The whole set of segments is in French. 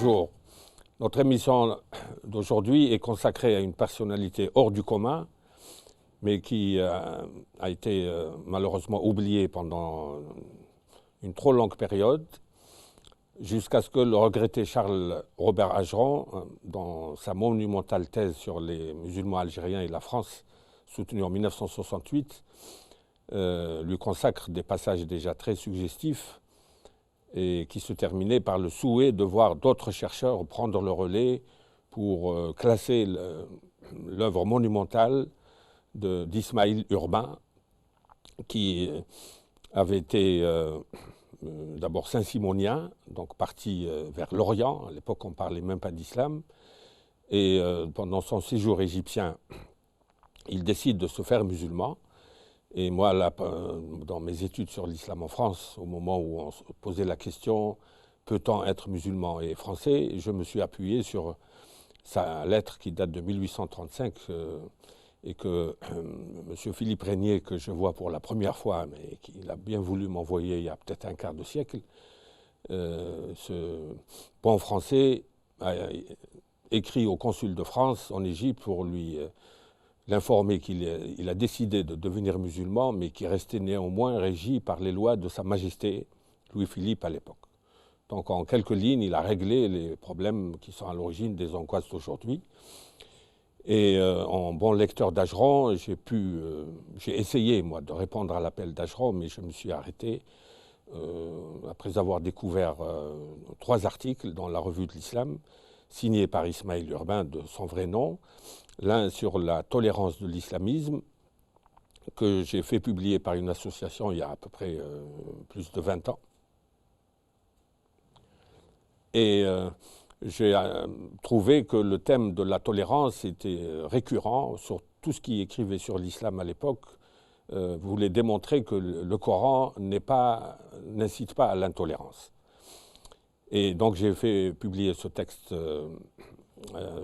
Bonjour. Notre émission d'aujourd'hui est consacrée à une personnalité hors du commun, mais qui a été malheureusement oubliée pendant une trop longue période, jusqu'à ce que le regretté Charles Robert Ageron, dans sa monumentale thèse sur les musulmans algériens et la France, soutenue en 1968, lui consacre des passages déjà très suggestifs et qui se terminaient par le souhait de voir d'autres chercheurs prendre le relais pour classer l'œuvre monumentale d'Ismaïl Urbain, qui avait été d'abord saint-simonien, donc parti vers l'Orient. À l'époque, on ne parlait même pas d'islam. Et pendant son séjour égyptien, il décide de se faire musulman. Et moi, là, dans mes études sur l'islam en France, au moment où on se posait la question « Peut-on être musulman et français ?», je me suis appuyé sur sa lettre qui date de 1835 et que M. Philippe Régnier, que je vois pour la première fois, mais qu'il a bien voulu m'envoyer il y a peut-être un quart de siècle, ce bon français a écrit au consul de France en Égypte pour lui l'informer qu'il a décidé de devenir musulman, mais qui restait néanmoins régi par les lois de Sa Majesté Louis-Philippe à l'époque. Donc en quelques lignes, il a réglé les problèmes qui sont à l'origine des angoisses d'aujourd'hui. Et en bon lecteur d'Ageron, j'ai essayé, moi, de répondre à l'appel d'Ageron, mais je me suis arrêté après avoir découvert 3 articles dans la Revue de l'Islam, signés par Ismaïl Urbain de son vrai nom, l'un sur la tolérance de l'islamisme, que j'ai fait publier par une association il y a à peu près plus de 20 ans. Et j'ai trouvé que le thème de la tolérance était récurrent sur tout ce qui écrivait sur l'islam à l'époque. Voulait démontrer que le Coran n'incite pas à l'intolérance. Et donc j'ai fait publier ce texte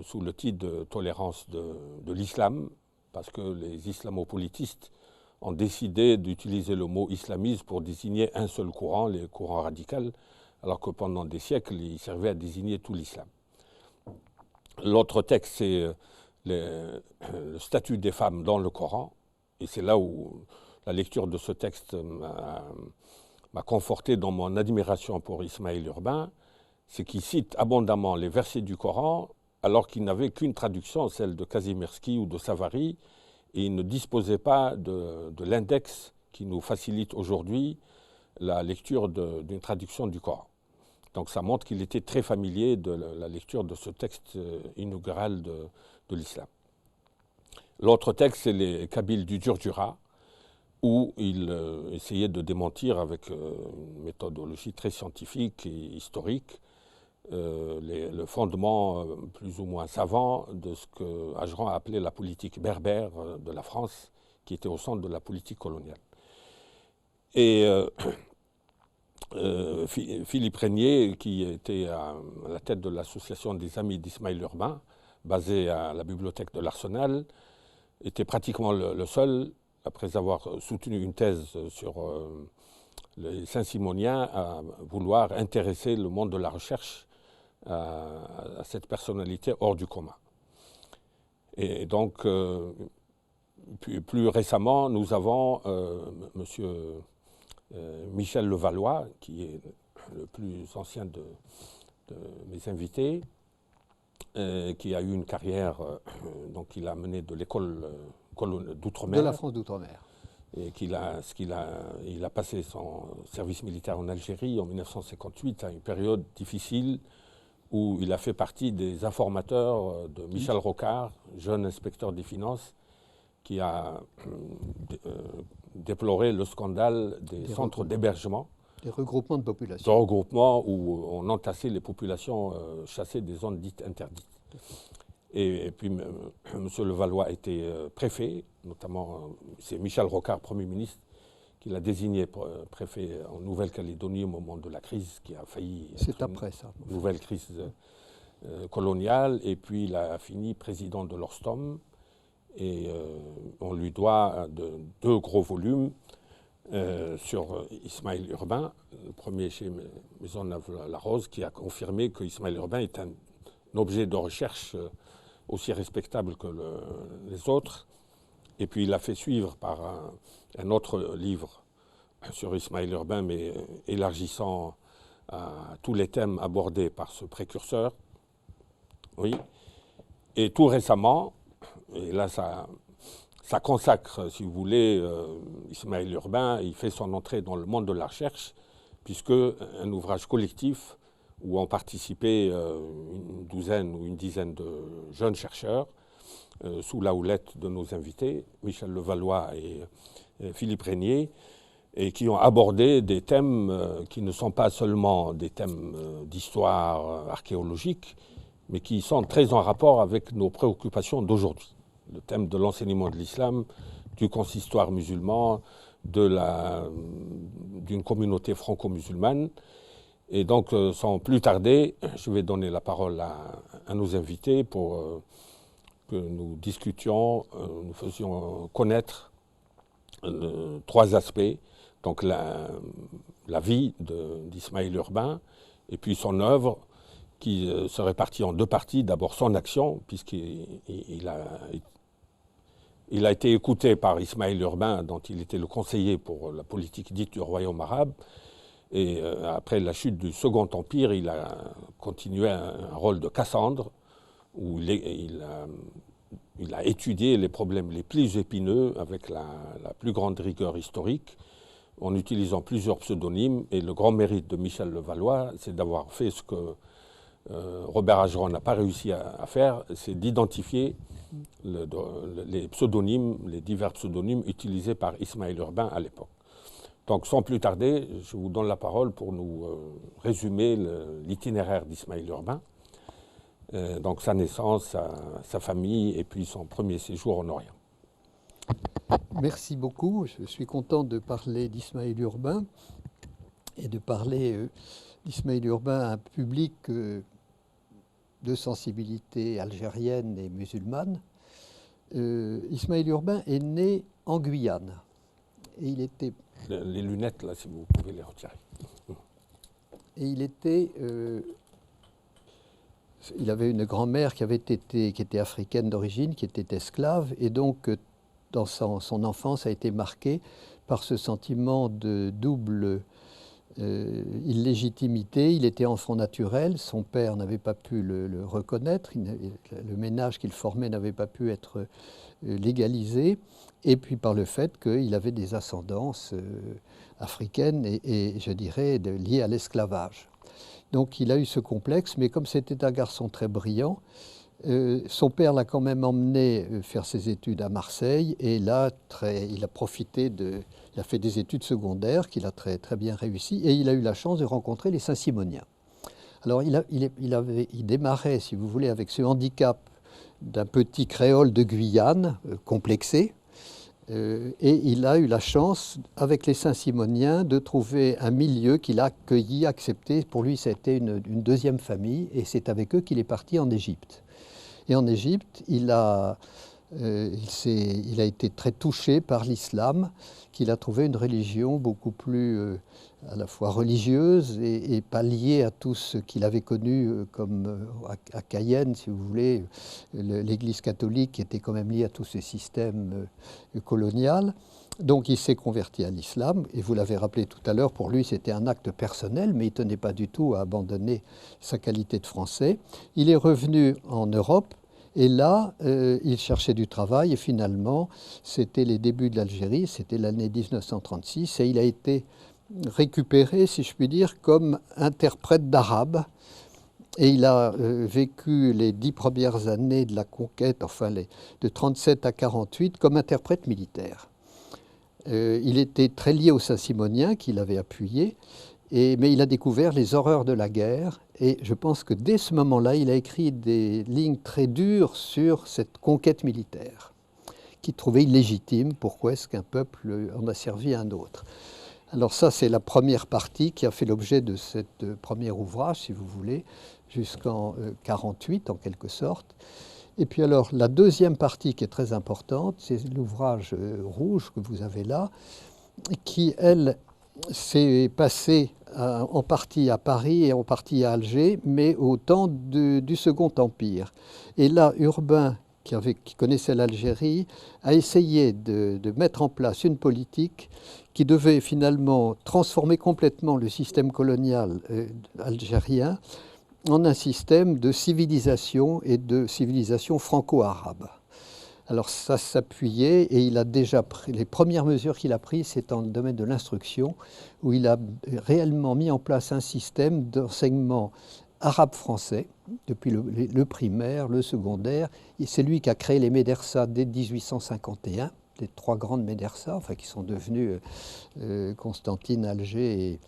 sous le titre de tolérance de l'islam, parce que les islamopolitistes ont décidé d'utiliser le mot islamisme pour désigner un seul courant, les courants radicaux, alors que pendant des siècles, il servait à désigner tout l'islam. L'autre texte, c'est le statut des femmes dans le Coran, et c'est là où la lecture de ce texte m'a conforté dans mon admiration pour Ismaïl Urbain, c'est qu'il cite abondamment les versets du Coran, alors qu'il n'avait qu'une traduction, celle de Kazimierski ou de Savary, et il ne disposait pas de l'index qui nous facilite aujourd'hui la lecture d'une traduction du Coran. Donc ça montre qu'il était très familier de la lecture de ce texte inaugural de l'islam. L'autre texte, c'est les Kabyles du Djurdjura, où il essayait de démentir avec une méthodologie très scientifique et historique le fondement plus ou moins savant de ce que Ageron a appelé la politique berbère de la France, qui était au centre de la politique coloniale. Et Philippe Régnier, qui était à la tête de l'association des Amis d'Ismaïl Urbain, basée à la bibliothèque de l'Arsenal, était pratiquement le seul, après avoir soutenu une thèse sur les Saint-Simoniens, à vouloir intéresser le monde de la recherche à cette personnalité hors du commun. Et donc, plus récemment, nous avons monsieur Michel Levallois, qui est le plus ancien de mes invités, qui a eu une carrière, donc il a mené de l'école d'outre-mer. De la France d'outre-mer. Et il a passé son service militaire en Algérie en 1958, à une période difficile où il a fait partie des informateurs de Michel Rocard, jeune inspecteur des finances, qui a déploré le scandale des centres d'hébergement. Des regroupements de populations. Des regroupements où on entassait les populations chassées des zones dites interdites. Et puis M. Levallois était préfet, notamment c'est Michel Rocard, Premier ministre, qui l'a désigné préfet en Nouvelle-Calédonie au moment de la crise qui a failli être c'est après ça. Une nouvelle crise coloniale. Et puis il a fini président de l'Orstom. Et on lui doit 2 gros volumes, sur Ismaël Urbain, le premier chez Maisonneuve-la-Rose, qui a confirmé que Ismaël Urbain est un objet de recherche aussi respectable que les autres. Et puis il a fait suivre par un autre livre sur Ismaël Urbain, mais élargissant à tous les thèmes abordés par ce précurseur. Oui. Et tout récemment, et là ça consacre, si vous voulez, Ismaël Urbain, il fait son entrée dans le monde de la recherche, puisque un ouvrage collectif où ont participé une douzaine ou une dizaine de jeunes chercheurs, sous la houlette de nos invités, Michel Levallois et Philippe Régnier, et qui ont abordé des thèmes qui ne sont pas seulement des thèmes d'histoire archéologique, mais qui sont très en rapport avec nos préoccupations d'aujourd'hui. Le thème de l'enseignement de l'islam, du consistoire musulman, d'une communauté franco-musulmane. Et donc, sans plus tarder, je vais donner la parole à nos invités pour que nous discutions, nous faisions connaître trois aspects. Donc la vie d'Ismaël Urbain et puis son œuvre qui se répartit en deux parties. D'abord son action, puisqu'il a été écouté par Ismaël Urbain, dont il était le conseiller pour la politique dite du royaume arabe. Et après la chute du Second Empire, il a continué un rôle de Cassandre, où il a étudié les problèmes les plus épineux avec la plus grande rigueur historique, en utilisant plusieurs pseudonymes. Et le grand mérite de Michel Levallois, c'est d'avoir fait ce que Robert Ageron n'a pas réussi à faire, c'est d'identifier les pseudonymes, les divers pseudonymes utilisés par Ismaël Urbain à l'époque. Donc sans plus tarder, je vous donne la parole pour nous résumer l'itinéraire d'Ismaël Urbain, donc sa naissance, sa famille et puis son premier séjour en Orient. Merci beaucoup. Je suis content de parler d'Ismaël Urbain et de parler d'Ismaël Urbain à un public de sensibilité algérienne et musulmane. Ismaël Urbain est né en Guyane. Et il était... Les lunettes, là, si vous pouvez les retirer. Et il avait une grand-mère qui était africaine d'origine, qui était esclave, et donc dans son enfance a été marquée par ce sentiment de double illégitimité. Il était enfant naturel, son père n'avait pas pu le reconnaître, le ménage qu'il formait n'avait pas pu être légalisé, et puis par le fait qu'il avait des ascendances africaines et je dirais liées à l'esclavage. Donc il a eu ce complexe, mais comme c'était un garçon très brillant, son père l'a quand même emmené faire ses études à Marseille, et là, il a profité il a fait des études secondaires qu'il a très, très bien réussi, et il a eu la chance de rencontrer les Saint-Simoniens. Alors il démarrait, si vous voulez, avec ce handicap d'un petit créole de Guyane, complexé, et il a eu la chance, avec les Saint-Simoniens, de trouver un milieu qu'il a accueilli, accepté. Pour lui, c'était une deuxième famille, et c'est avec eux qu'il est parti en Égypte. Et en Égypte, il a été très touché par l'islam, qu'il a trouvé une religion beaucoup plus à la fois religieuse et pas liée à tout ce qu'il avait connu comme à Cayenne, si vous voulez, l'Église catholique qui était quand même liée à tout ce système colonial. Donc il s'est converti à l'islam, et vous l'avez rappelé tout à l'heure, pour lui c'était un acte personnel, mais il ne tenait pas du tout à abandonner sa qualité de Français. Il est revenu en Europe, et là, il cherchait du travail, et finalement, c'était les débuts de l'Algérie, c'était l'année 1936, et il a été récupéré, si je puis dire, comme interprète d'arabe. Et il a vécu les 10 premières années de la conquête, enfin de 1937 à 1948, comme interprète militaire. Il était très lié aux Saint-Simoniens qu'il avait appuyés, mais il a découvert les horreurs de la guerre, et je pense que dès ce moment-là, il a écrit des lignes très dures sur cette conquête militaire, qu'il trouvait illégitime. Pourquoi est-ce qu'un peuple en a servi un autre? Alors ça, c'est la première partie qui a fait l'objet de ce premier ouvrage, si vous voulez, jusqu'en 1948, en quelque sorte. Et puis alors, la deuxième partie qui est très importante, c'est l'ouvrage rouge que vous avez là, qui, elle, s'est passée en partie à Paris et en partie à Alger, mais au temps du Second Empire. Et là, Urbain, qui connaissait l'Algérie, a essayé de mettre en place une politique qui devait finalement transformer complètement le système colonial algérien en un système de civilisation et de civilisation franco-arabe. Alors ça s'appuyait et il a déjà pris, les premières mesures qu'il a prises, c'est dans le domaine de l'instruction, où il a réellement mis en place un système d'enseignement arabe-français, depuis le primaire, le secondaire. C'est lui qui a créé les médersas dès 1851, les 3 grandes médersas, enfin, qui sont devenues Constantine, Alger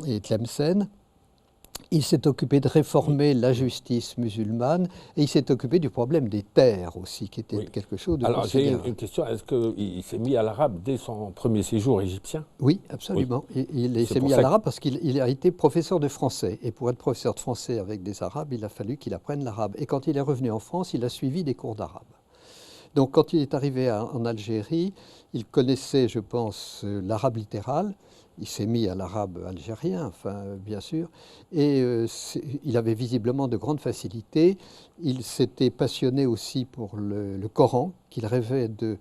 et Tlemcen. Il s'est occupé de réformer la justice musulmane et il s'est occupé du problème des terres aussi, qui était quelque chose de considérable. Alors j'ai une question, est-ce qu'il s'est mis à l'arabe dès son premier séjour égyptien? Oui, absolument. Oui. Il s'est mis à l'arabe parce qu'il a été professeur de français. Et pour être professeur de français avec des arabes, il a fallu qu'il apprenne l'arabe. Et quand il est revenu en France, il a suivi des cours d'arabe. Donc quand il est arrivé en Algérie, il connaissait, je pense, l'arabe littéral. Il s'est mis à l'arabe algérien, enfin, bien sûr, et il avait visiblement de grandes facilités. Il s'était passionné aussi pour le Coran, qu'il rêvait de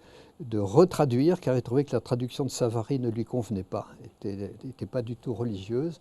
retraduire, car il trouvait que la traduction de Savary ne lui convenait pas, n'était pas du tout religieuse.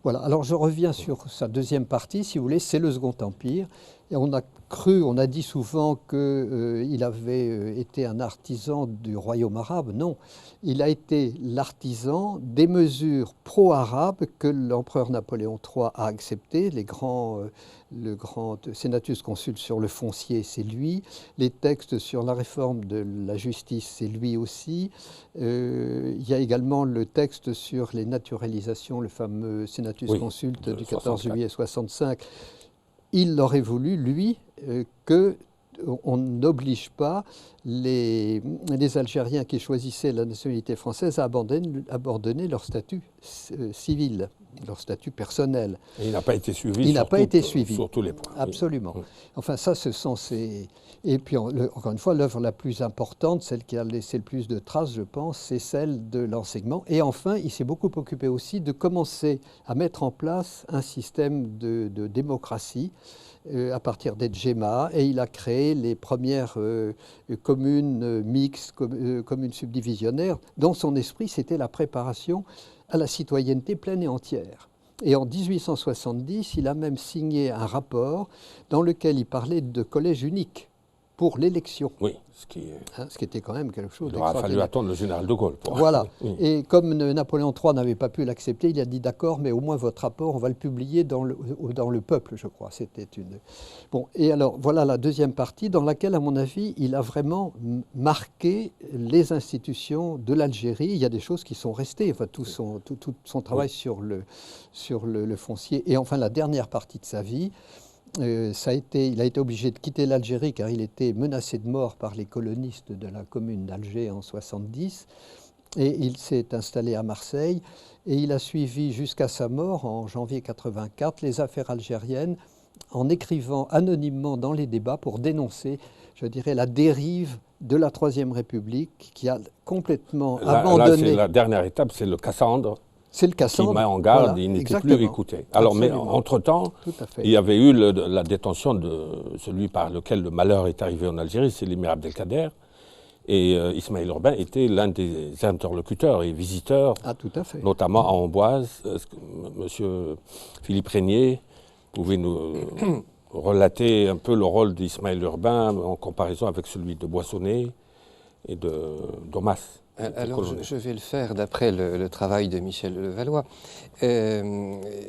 Voilà, alors je reviens sur sa deuxième partie, si vous voulez, c'est le Second Empire. Et on a dit souvent qu'il avait été un artisan du royaume arabe. Non, il a été l'artisan des mesures pro-arabes que l'empereur Napoléon III a acceptées. Le grand Senatus Consuls sur le foncier, c'est lui. Les textes sur la réforme de la justice, c'est lui aussi. Il y a également le texte sur les naturalisations, le fameux Senatus Consuls du 14 juillet 65. Il aurait voulu, lui, qu'on n'oblige pas les Algériens qui choisissaient la nationalité française à abandonner leur statut civil, leur statut personnel. Et il n'a pas été suivi. Il n'a pas été suivi sur tous les points. Absolument. Oui. Enfin, ça, ce sont ces... Et puis, encore une fois, l'œuvre la plus importante, celle qui a laissé le plus de traces, je pense, c'est celle de l'enseignement. Et enfin, il s'est beaucoup occupé aussi de commencer à mettre en place un système de démocratie à partir des djemmas. Et il a créé les premières communes mixtes, communes subdivisionnaires. Dans son esprit, c'était la préparation à la citoyenneté pleine et entière. Et en 1870, il a même signé un rapport dans lequel il parlait de collège unique pour l'élection. Oui, ce qui était quand même quelque chose d'extraordinaire. Il aura fallu attendre le général de Gaulle. Voilà. Oui. Et comme Napoléon III n'avait pas pu l'accepter, il a dit d'accord, mais au moins votre rapport, on va le publier dans le Peuple, je crois. C'était une... Bon, et alors, voilà la deuxième partie dans laquelle, à mon avis, il a vraiment marqué les institutions de l'Algérie. Il y a des choses qui sont restées, enfin, tout son travail sur le foncier. Et enfin, la dernière partie de sa vie, il a été obligé de quitter l'Algérie car il était menacé de mort par les colonistes de la commune d'Alger en 70. Et il s'est installé à Marseille et il a suivi jusqu'à sa mort en janvier 84 les affaires algériennes en écrivant anonymement dans les débats pour dénoncer, je dirais, la dérive de la Troisième République qui a complètement abandonné... Là, la dernière étape, c'est le Cassandre. C'est le Cassandre. Qui met en garde, voilà, il n'était plus écouté. Alors, absolument. Mais entre-temps, il y avait eu la détention de celui par lequel le malheur est arrivé en Algérie, c'est l'émir Abdelkader. Et Ismaël Urbain était l'un des interlocuteurs et visiteurs, notamment à Amboise. Monsieur Philippe Régnier pouvait nous relater un peu le rôle d'Ismaël Urbain en comparaison avec celui de Boissonnet et de Domas. Alors, je vais le faire d'après le travail de Michel Levallois,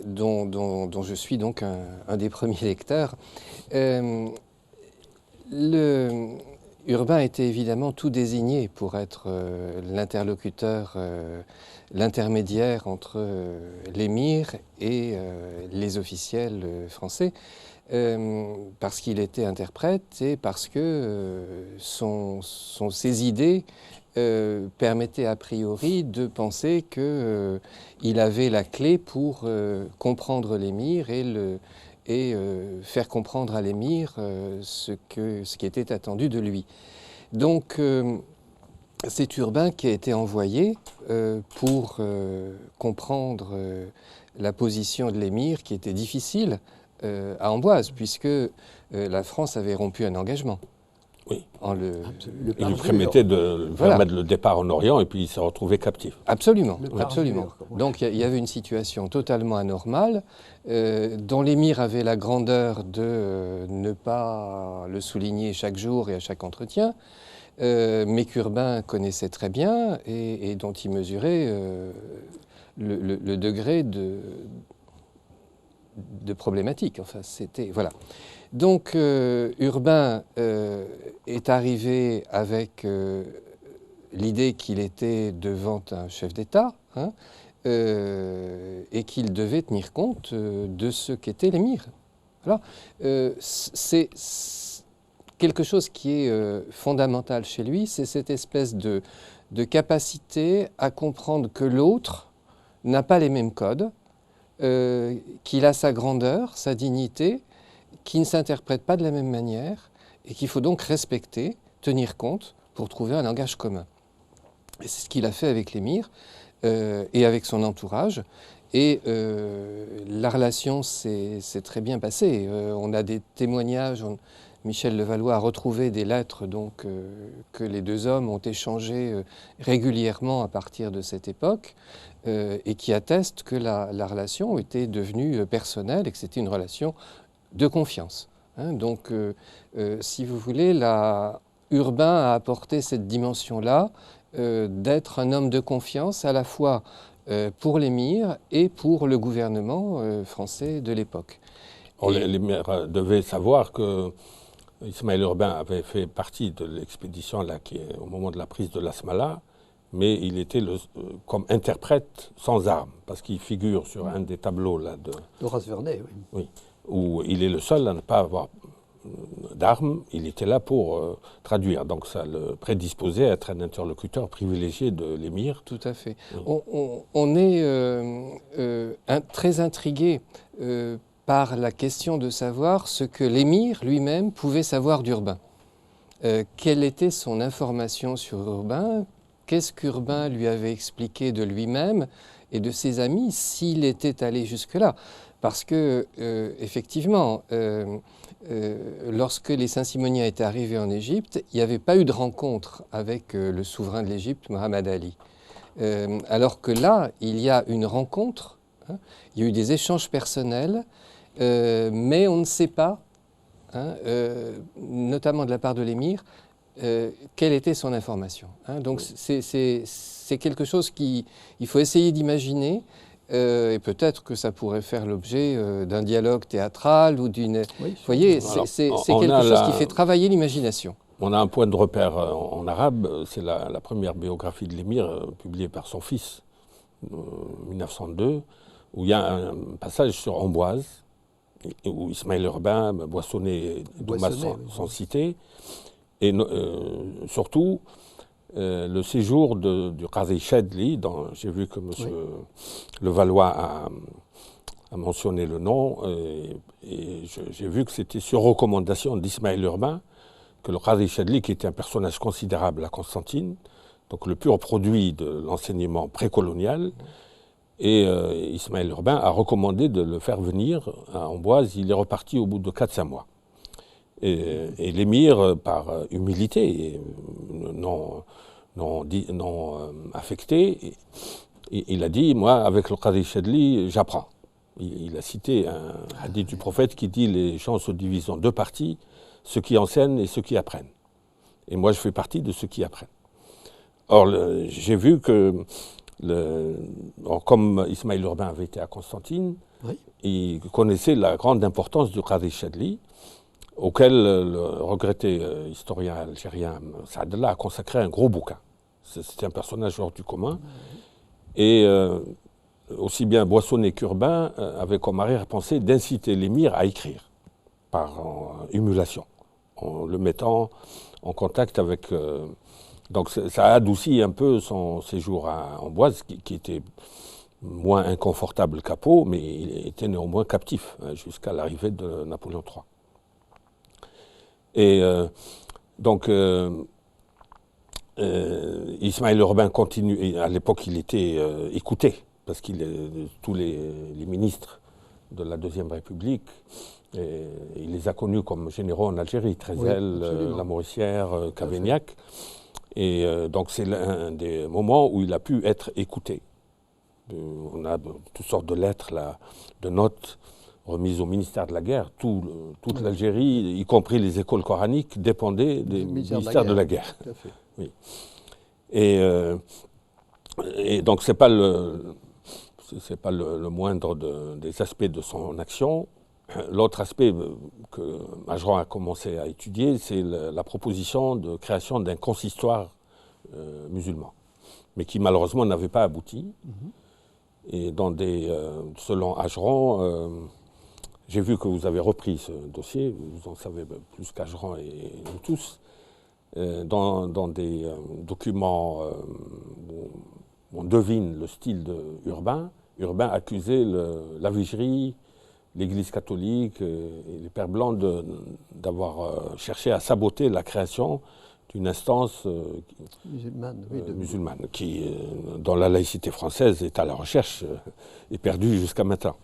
dont je suis donc un des premiers lecteurs. Urbain était évidemment tout désigné pour être l'interlocuteur, l'intermédiaire entre l'émir et les officiels français, parce qu'il était interprète et parce que ses idées permettait a priori de penser qu'il avait la clé pour comprendre l'émir et faire comprendre à l'émir ce qui était attendu de lui. Donc, C'est Urbain qui a été envoyé pour comprendre la position de l'émir qui était difficile à Amboise, puisque la France avait rompu un engagement. Oui. Il lui permettait de permettre le départ en Orient et puis il s'est retrouvé captif. Absolument, absolument. Donc il y avait une situation totalement anormale dont l'émir avait la grandeur de ne pas le souligner chaque jour et à chaque entretien, mais qu'Urbain connaissait très bien et dont il mesurait le degré de problématique. Enfin, c'était voilà. Donc Urbain est arrivé avec l'idée qu'il était devant un chef d'État et qu'il devait tenir compte de ce qu'était l'émir. Voilà. C'est quelque chose qui est fondamental chez lui, c'est cette espèce de capacité à comprendre que l'autre n'a pas les mêmes codes, qu'il a sa grandeur, sa dignité, qui ne s'interprètent pas de la même manière et qu'il faut donc respecter, tenir compte pour trouver un langage commun. Et c'est ce qu'il a fait avec l'émir et avec son entourage. Et la relation s'est très bien passée. On a des témoignages. Michel Levallois a retrouvé des lettres donc, que les deux hommes ont échangées régulièrement à partir de cette époque et qui attestent que la relation était devenue personnelle et que c'était une relation de confiance. Donc, si vous voulez, Urbain a apporté cette dimension-là d'être un homme de confiance à la fois pour l'émir et pour le gouvernement français de l'époque. L'émir devait savoir que Ismaël Urbain avait fait partie de l'expédition là, qui est au moment de la prise de l'Asmala, mais il était comme interprète sans armes, parce qu'il figure sur un des tableaux là d'Horace Vernet, oui. Oui, où il est le seul à ne pas avoir d'armes. Il était là pour traduire, donc ça le prédisposait à être un interlocuteur privilégié de l'émir. Tout à fait. Oui. On est très intrigué par la question de savoir ce que l'émir lui-même pouvait savoir d'Urbain. Quelle était son information sur Urbain? Qu'est-ce qu'Urbain lui avait expliqué de lui-même et de ses amis s'il était allé jusque-là? Parce que, effectivement, lorsque les Saint-Simoniens étaient arrivés en Égypte, il n'y avait pas eu de rencontre avec le souverain de l'Égypte, Mohammed Ali. Alors que là, il y a une rencontre, il y a eu des échanges personnels, mais on ne sait pas, notamment de la part de l'émir, quelle était son information. Donc c'est quelque chose qu'il faut essayer d'imaginer. Et peut-être que ça pourrait faire l'objet d'un dialogue théâtral ou d'une... Oui, vous voyez, c'est quelque chose qui fait travailler l'imagination. On a un point de repère en arabe, c'est la première biographie de l'émir publiée par son fils, 1902, où il y a un passage sur Amboise, où Ismaël Urbain, Boissonnet et Dumas sont cités, et surtout... le séjour du Qazi Chadli, j'ai vu que M. Levallois a mentionné le nom, et j'ai vu que c'était sur recommandation d'Ismaël Urbain que le Qazi Chadli, qui était un personnage considérable à Constantine, donc le pur produit de l'enseignement précolonial, et Ismaël Urbain a recommandé de le faire venir à Amboise. Il est reparti au bout de 4-5 mois. Et l'émir, par humilité, non affecté, il a dit, moi, avec le Qazi Chadli, j'apprends. Il a cité un hadith du prophète qui dit, les gens se divisent en deux parties, ceux qui enseignent et ceux qui apprennent. Et moi, je fais partie de ceux qui apprennent. Or, j'ai vu que, comme Ismaël Urbain avait été à Constantine, oui, il connaissait la grande importance du Qazi Chadli, auquel le regretté historien algérien Saadallah a consacré un gros bouquin. C'était un personnage hors du commun. Et aussi bien Boissonnet qu'Urbain avaient comme arrière-pensée d'inciter l'émir à écrire par émulation, en le mettant en contact avec... donc ça a adouci un peu son séjour à Amboise, qui était moins inconfortable qu'à Pau, mais il était néanmoins captif jusqu'à l'arrivée de Napoléon III. Et donc, Ismaël Urbain continue, et à l'époque il était écouté, parce que tous les ministres de la Deuxième République, il les a connus comme généraux en Algérie, Trézel, Lamoricière, Cavaignac. Et donc c'est l'un des moments où il a pu être écouté. On a toutes sortes de lettres, là, de notes remises au ministère de la Guerre. Toute l'Algérie, y compris les écoles coraniques, dépendaient des ministères de la Guerre. Tout à fait. Oui. Et donc c'est pas le moindre des aspects de son action. L'autre aspect que Mageron a commencé à étudier, c'est la proposition de création d'un consistoire musulman, mais qui malheureusement n'avait pas abouti. Et selon Ageron, j'ai vu que vous avez repris ce dossier, vous en savez plus qu'Ageron et nous tous, dans des documents où on devine le style d'Urbain. Urbain accusait la Vigerie, l'Église catholique et les Pères Blancs d'avoir cherché à saboter la création d'une instance musulmane qui, dans la laïcité française, est à la recherche et perdue jusqu'à maintenant.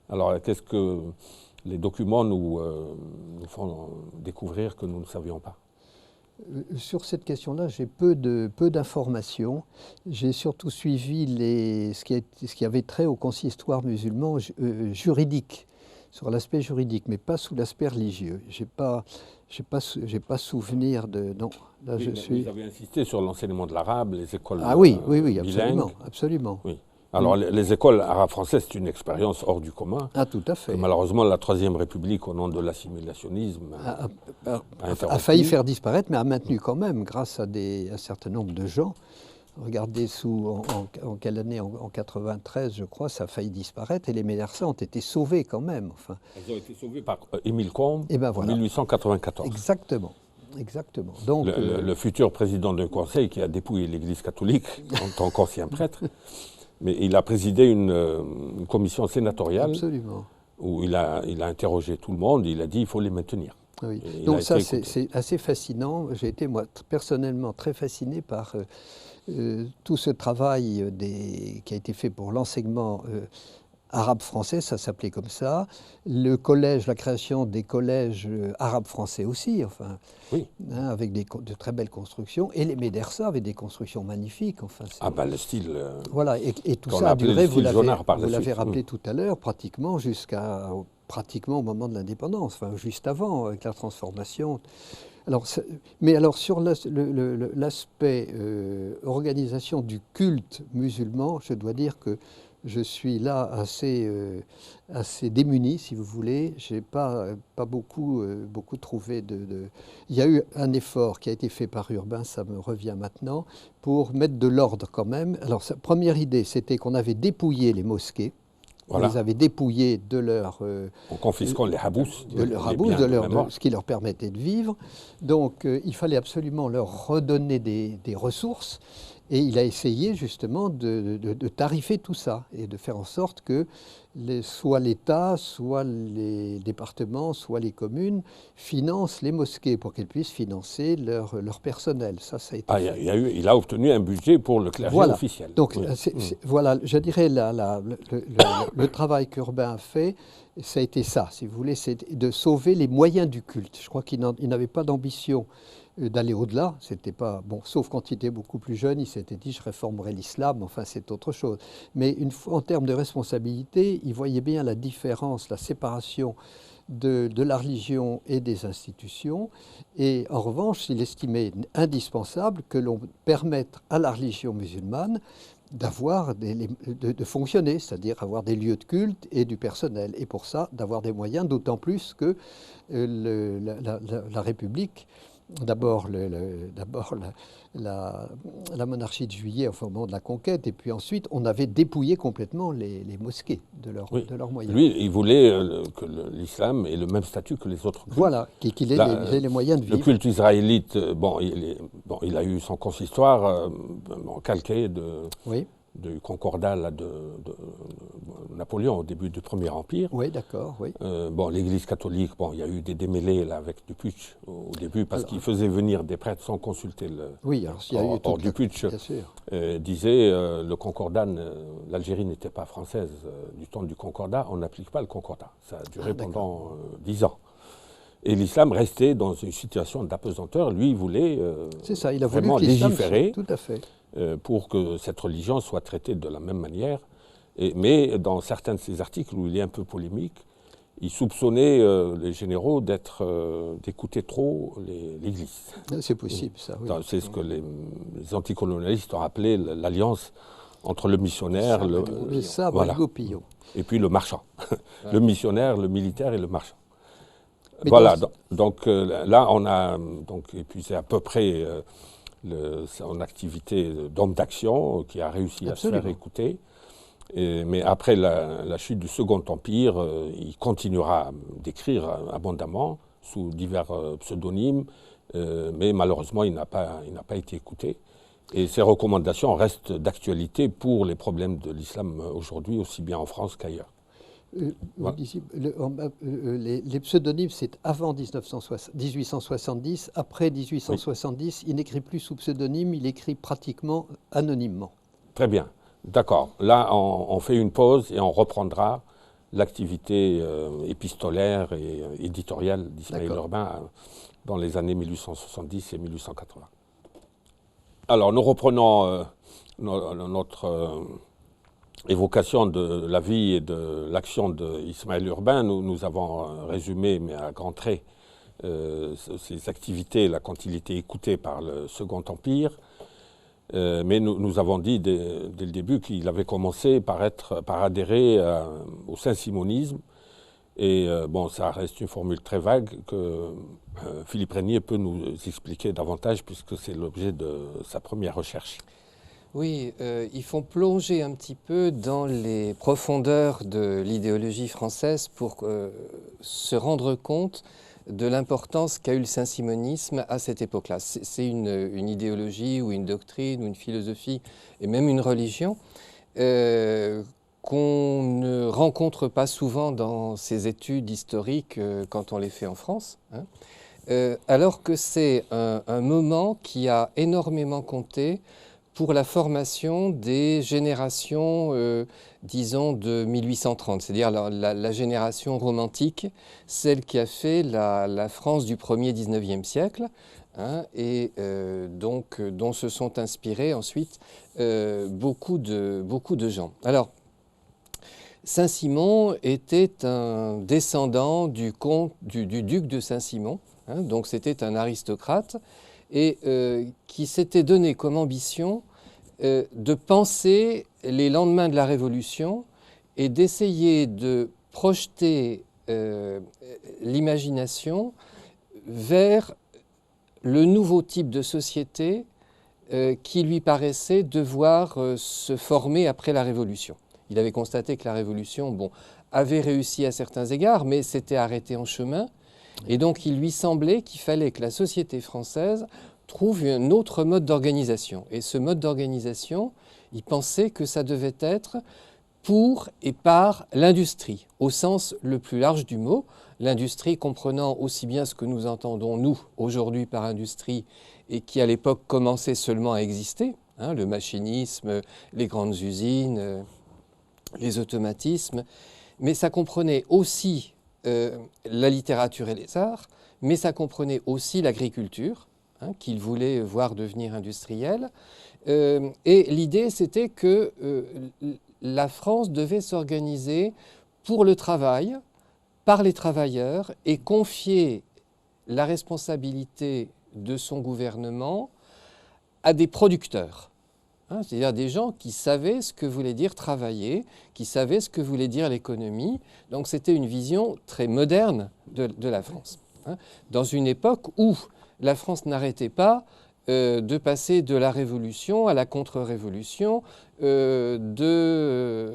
Alors, qu'est-ce que les documents nous font découvrir que nous ne savions pas? Sur cette question-là, j'ai peu d'informations. J'ai surtout suivi ce qui avait trait au consistoire musulman juridique, sur l'aspect juridique, mais pas sous l'aspect religieux. J'ai pas souvenir de... Non, là vous avez insisté sur l'enseignement de l'arabe, les écoles oui, bilingues. Absolument. Oui. Alors, les écoles arabes françaises, c'est une expérience hors du commun. Ah, tout à fait. Malheureusement, la Troisième République, au nom de l'assimilationnisme, a failli faire disparaître, mais a maintenu quand même, grâce à un certain nombre de gens. Regardez en quelle année, en 93, je crois, ça a failli disparaître, et les médersa ont été sauvés quand même. Enfin. Elles ont été sauvées par Émile Combes en 1894. Exactement. Donc, le futur président du Conseil qui a dépouillé l'Église catholique en tant qu'ancien prêtre. Mais il a présidé une commission sénatoriale. Absolument. Où il a interrogé tout le monde, il a dit qu'il faut les maintenir. Oui. Donc ça, c'est assez fascinant. J'ai été, moi, personnellement très fasciné par tout ce travail qui a été fait pour l'enseignement arabe-français, ça s'appelait comme ça. Le collège, la création des collèges arabes-français aussi, enfin, oui. Avec de très belles constructions. Et les médersa avaient des constructions magnifiques. Enfin, le style... voilà, et tout ça a duré, vous l'avez rappelé tout à l'heure, pratiquement au moment de l'indépendance, enfin, juste avant, avec la transformation. Alors, sur l'aspect organisation du culte musulman, je dois dire que je suis là assez démuni, si vous voulez. Je n'ai pas beaucoup trouvé Il y a eu un effort qui a été fait par Urbain, ça me revient maintenant, pour mettre de l'ordre quand même. Alors, sa première idée, c'était qu'on avait dépouillé les mosquées. Voilà. On les avait dépouillés de leur... en confisquant les habous. De ce qui leur permettait de vivre. Donc, il fallait absolument leur redonner des ressources. Et il a essayé justement de tarifer tout ça et de faire en sorte que soit l'État, soit les départements, soit les communes financent les mosquées pour qu'elles puissent financer leur personnel. Ça a été il a obtenu un budget pour le clergé officiel. Donc, voilà, je dirais, le travail qu'Urbain a fait, ça a été ça, si vous voulez, c'est de sauver les moyens du culte. Je crois qu'il n'avait pas d'ambition d'aller au-delà, c'était pas bon, sauf quand il était beaucoup plus jeune, il s'était dit je réformerai l'islam, enfin c'est autre chose. Mais en termes de responsabilité, il voyait bien la différence, la séparation de la religion et des institutions. Et en revanche, il estimait indispensable que l'on permette à la religion musulmane de fonctionner, c'est-à-dire avoir des lieux de culte et du personnel. Et pour ça, d'avoir des moyens, d'autant plus que la République, d'abord la monarchie de Juillet, enfin, au moment de la conquête, et puis ensuite, on avait dépouillé complètement les mosquées de leurs moyens. Lui, il voulait que l'islam ait le même statut que les autres cultes. Voilà, qu'il ait les moyens de vivre. Le culte israélite, il a eu son consistoire calqué du concordat de Napoléon au début du Premier Empire. Oui, d'accord, oui. L'Église catholique, il y a eu des démêlés là, avec du putsch au au début, parce qu'il faisait venir des prêtres sans consulter le... Oui, alors s'il y a eu hors du putsch, bien sûr. disait le Concordat, l'Algérie n'était pas française du temps du Concordat, on n'applique pas le Concordat. Ça a duré pendant 10 ans. Et l'islam restait dans une situation d'apesanteur. Lui, il voulait c'est ça, il a vraiment voulu que l'islam légiférer tout à fait. Pour que cette religion soit traitée de la même manière. Mais dans certains de ses articles, où il est un peu polémique, il soupçonnait les généraux d'écouter trop l'Église. C'est possible, ça. Oui. C'est ce que les anticolonialistes ont appelé l'alliance entre le missionnaire, le sabre voilà, et le goupillon. et puis le marchand. Le missionnaire, le militaire et le marchand. Mais voilà, donc là, on a épuisé à peu près son activité d'homme d'action, qui a réussi à se faire écouter. Mais après la chute du Second Empire, il continuera d'écrire abondamment sous divers pseudonymes, mais malheureusement, il n'a pas été écouté. Et ses recommandations restent d'actualité pour les problèmes de l'islam aujourd'hui, aussi bien en France qu'ailleurs. Vous disiez, les pseudonymes, c'est avant 1870. Après 1870, il n'écrit plus sous pseudonyme, il écrit pratiquement anonymement. Très bien. D'accord. Là, on fait une pause et on reprendra l'activité épistolaire et éditoriale d'Ismaël Urbain dans les années 1870 et 1880. Alors, nous reprenons notre évocation de la vie et de l'action d'Ismaël Urbain. Nous avons résumé, mais à grands traits, ses activités là, quand il était écouté par le Second Empire. Mais nous avons dit dès le début qu'il avait commencé par adhérer au saint-simonisme. Et bon, ça reste une formule très vague que Philippe Régnier peut nous expliquer davantage, puisque c'est l'objet de sa première recherche. Oui, ils font plonger un petit peu dans les profondeurs de l'idéologie française pour se rendre compte de l'importance qu'a eu le saint-simonisme à cette époque-là. C'est une idéologie ou une doctrine ou une philosophie et même une religion qu'on ne rencontre pas souvent dans ces études historiques quand on les fait en France, hein, alors que c'est un moment qui a énormément compté pour la formation des générations, disons, de 1830, c'est-à-dire la génération romantique, celle qui a fait la France du 1er 19e siècle, hein, et donc dont se sont inspirés ensuite beaucoup de gens. Alors, Saint-Simon était un descendant du duc de Saint-Simon, hein, donc c'était un aristocrate, et qui s'était donné comme ambition de penser les lendemains de la Révolution et d'essayer de projeter l'imagination vers le nouveau type de société qui lui paraissait devoir se former après la Révolution. Il avait constaté que la Révolution, bon, avait réussi à certains égards, mais s'était arrêtée en chemin. Et donc, il lui semblait qu'il fallait que la société française trouve un autre mode d'organisation. Et ce mode d'organisation, il pensait que ça devait être pour et par l'industrie, au sens le plus large du mot, l'industrie comprenant aussi bien ce que nous entendons, nous, aujourd'hui par industrie, et qui à l'époque commençait seulement à exister, hein, le machinisme, les grandes usines, les automatismes, mais ça comprenait aussi la littérature et les arts, mais ça comprenait aussi l'agriculture, hein, qu'il voulait voir devenir industrielle. Et l'idée, c'était que la France devait s'organiser pour le travail, par les travailleurs, et confier la responsabilité de son gouvernement à des producteurs. Hein, c'est-à-dire des gens qui savaient ce que voulait dire travailler, qui savaient ce que voulait dire l'économie. Donc c'était une vision très moderne de la France. Hein, dans une époque où la France n'arrêtait pas de passer de la Révolution à la contre-révolution, de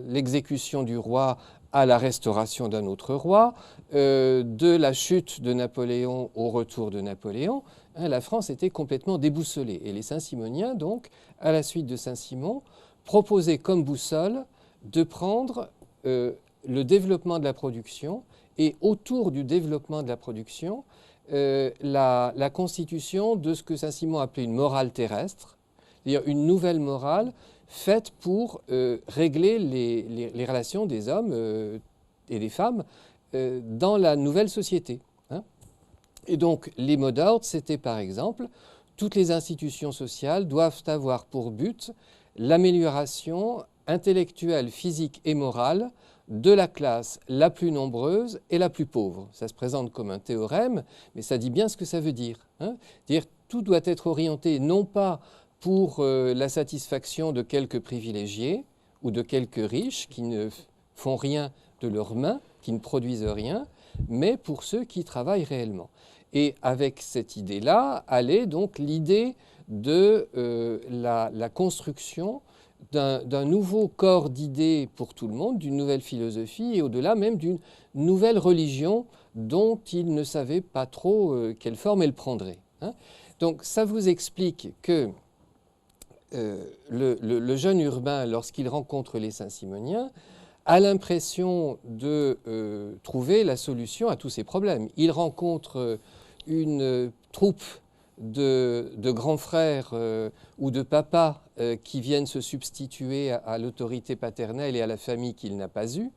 l'exécution du roi à la restauration d'un autre roi, de la chute de Napoléon au retour de Napoléon. Hein, la France était complètement déboussolée. Et les Saint-Simoniens, donc, à la suite de Saint-Simon, proposaient comme boussole de prendre le développement de la production et autour du développement de la production, la constitution de ce que Saint-Simon appelait une morale terrestre, c'est-à-dire une nouvelle morale faite pour régler les relations des hommes et des femmes dans la nouvelle société. Hein. Et donc, les mots d'ordre, c'était par exemple, toutes les institutions sociales doivent avoir pour but l'amélioration intellectuelle, physique et morale de la classe la plus nombreuse et la plus pauvre. Ça se présente comme un théorème, mais ça dit bien ce que ça veut dire. Hein. C'est-à-dire tout doit être orienté non pas pour la satisfaction de quelques privilégiés ou de quelques riches qui ne font rien de leurs mains, qui ne produisent rien, mais pour ceux qui travaillent réellement. Et avec cette idée-là, allait donc l'idée de la construction d'un nouveau corps d'idées pour tout le monde, d'une nouvelle philosophie et au-delà même d'une nouvelle religion dont il ne savait pas trop quelle forme elle prendrait. Hein. Donc ça vous explique que le jeune urbain, lorsqu'il rencontre les Saint-Simoniens, a l'impression de trouver la solution à tous ses problèmes. Il rencontre une troupe de grands frères ou de papas qui viennent se substituer à l'autorité paternelle et à la famille qu'il n'a pas eue.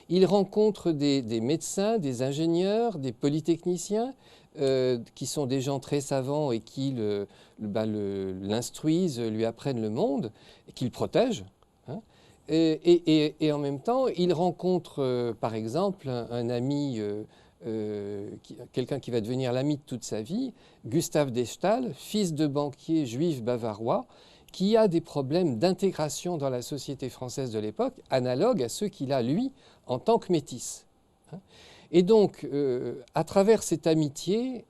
Il rencontre des médecins, des ingénieurs, des polytechniciens qui sont des gens très savants et qui l'instruisent, lui apprennent le monde, et qui le protègent. Hein. Et en même temps, il rencontre par exemple un ami quelqu'un qui va devenir l'ami de toute sa vie, Gustave d'Echtal, fils de banquier juif bavarois, qui a des problèmes d'intégration dans la société française de l'époque, analogues à ceux qu'il a, lui, en tant que métis. Et donc, à travers cette amitié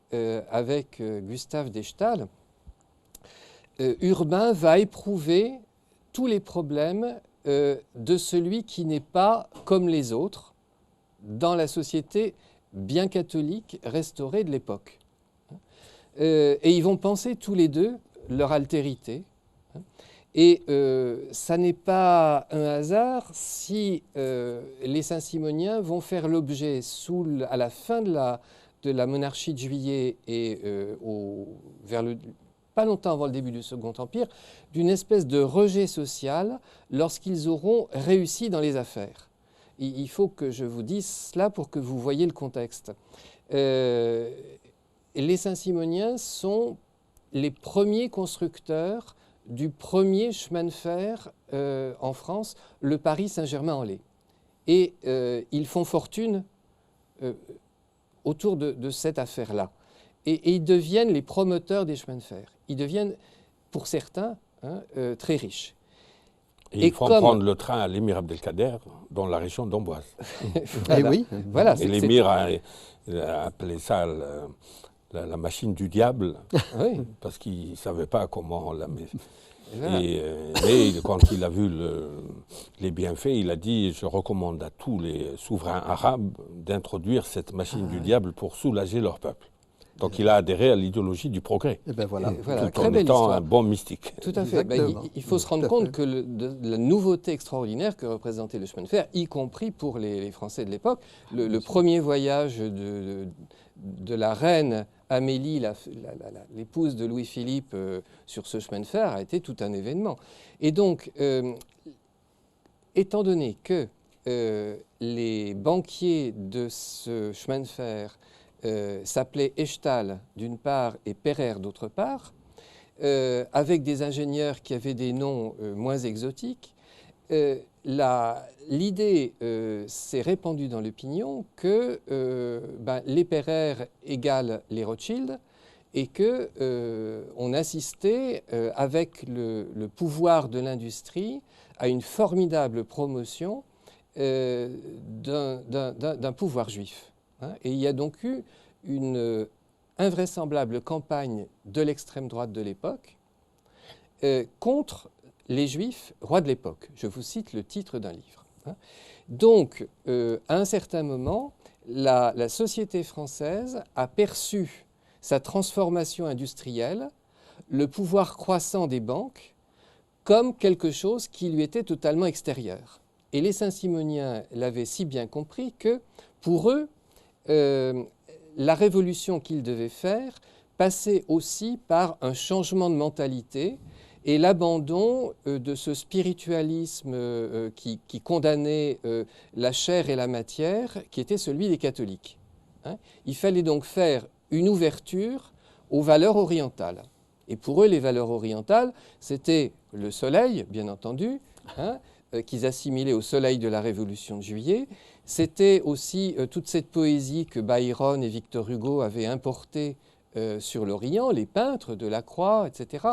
avec Gustave d'Echtal, Urbain va éprouver tous les problèmes de celui qui n'est pas comme les autres dans la société bien catholique restaurée de l'époque. Et ils vont penser tous les deux leur altérité. Et ça n'est pas un hasard si les Saint-Simoniens vont faire l'objet, à la fin de la monarchie de Juillet et pas longtemps avant le début du Second Empire, d'une espèce de rejet social lorsqu'ils auront réussi dans les affaires. Il faut que je vous dise cela pour que vous voyez le contexte. Les Saint-Simoniens sont les premiers constructeurs du premier chemin de fer en France, le Paris-Saint-Germain-en-Laye. Et ils font fortune autour de cette affaire-là. Et ils deviennent les promoteurs des chemins de fer. Ils deviennent, pour certains, très riches. Et ils font prendre le train à l'émir Abdelkader dans la région d'Amboise. Voilà. Et oui. Voilà, et l'émir a appelé ça la machine du diable, oui. parce qu'il ne savait pas comment la mettre. Voilà. Mais quand il a vu les bienfaits, il a dit « Je recommande à tous les souverains arabes d'introduire cette machine du diable pour soulager leur peuple ». Donc il a adhéré à l'idéologie du progrès, Et ben voilà. Voilà, tout en étant un bon mystique. Tout à fait. Il faut se rendre compte que de la nouveauté extraordinaire que représentait le chemin de fer, y compris pour les Français de l'époque, le premier voyage de la reine Amélie, l'épouse de Louis-Philippe, sur ce chemin de fer a été tout un événement. Et donc, étant donné que les banquiers de ce chemin de fer s'appelaient Echtal d'une part et Pereire d'autre part, avec des ingénieurs qui avaient des noms moins exotiques, l'idée s'est répandue dans l'opinion que les Pereire égale les Rothschild et qu'on assistait avec le pouvoir de l'industrie à une formidable promotion d'un pouvoir juif. Hein. Et il y a donc eu une invraisemblable campagne de l'extrême droite de l'époque contre les Juifs rois de l'époque. Je vous cite le titre d'un livre. Hein. Donc, à un certain moment, la société française a perçu sa transformation industrielle, le pouvoir croissant des banques, comme quelque chose qui lui était totalement extérieur. Et les Saint-Simoniens l'avaient si bien compris que, pour eux, la révolution qu'il devait faire passait aussi par un changement de mentalité et l'abandon de ce spiritualisme qui condamnait la chair et la matière, qui était celui des catholiques. Hein. Il fallait donc faire une ouverture aux valeurs orientales. Et pour eux, les valeurs orientales, c'était le soleil, bien entendu, hein, qu'ils assimilaient au soleil de la Révolution de Juillet. C'était aussi toute cette poésie que Byron et Victor Hugo avaient importée sur l'Orient, les peintres de la Croix, etc.